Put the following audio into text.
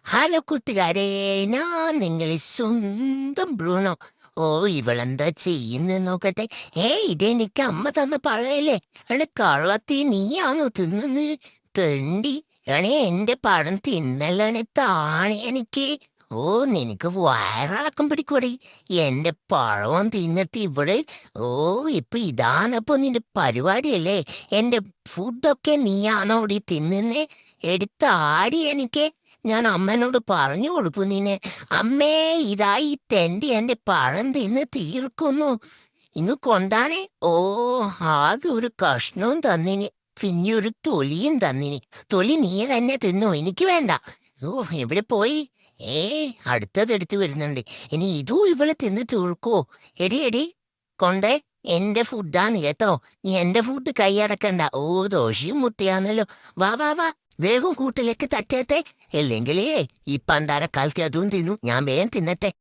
Hello കൂട്ടുകാരെ, ഞാൻ നിങ്ങളെ സ്വന്തം ബ്രൂണോ. ഓ, ഇവളെന്താ ചെയ്യുന്ന നോക്കട്ടെ. ഇതെനിക്ക് അമ്മ തന്ന പഴയല്ലേ. കള്ളത്തി നീയാണോ തിന്നുന്നത്? തെണ്ടി. എന്റെ പഴം തിന്നലാണ് താണി എനിക്ക്. ഓ, നിനക്ക് വയറിളക്കം പിടിക്കൂടി എന്റെ പഴവും തിന്നിട്ട് ഇവിടെ. ഓ, ഇപ്പൊ ഇതാണപ്പൊ നിന്റെ പരിപാടിയല്ലേ. എന്റെ ഫുഡൊക്കെ നീയാണോ ഇവിടെ തിന്നുന്നേ? എടുത്ത ആടി എനിക്ക്. ഞാൻ അമ്മനോട് പറഞ്ഞു കൊടുക്കും നിന്നെ. അമ്മേ, ഇതായി തെണ്ടി എന്റെ പഴം തിന്ന് തീർക്കുന്നു. ഇന്ന് കൊണ്ടാനെ. ഓ, ആകെ ഒരു കഷ്ണവും തന്നിനി, പിന്നെ ഒരു തൊലിയും തന്നിനി. തൊലി നീ തന്നെ തിന്നോ, എനിക്ക് വേണ്ട. ഓ, എവിടെ പോയി? അടുത്തത് എടുത്തു വരുന്നുണ്ട്. ഇനി ഇതും ഇവളെ തിന്ന് തീർക്കോ? എടി എടി, കൊണ്ടേ. എന്റെ ഫുഡാണ് കേട്ടോ. നീ എന്റെ ഫുഡ് കൈയടക്കണ്ട. ഓ, ദോശയും മുട്ടയാണല്ലോ. വാ വാ വാ, വേഗം കൂട്ടിലേക്ക് തട്ടേട്ടെ. ഇല്ലെങ്കിലേ ഈ പണ്ടാര കാലത്ത് അതും തിന്നു. ഞാൻ വേഗം തിന്നട്ടെ.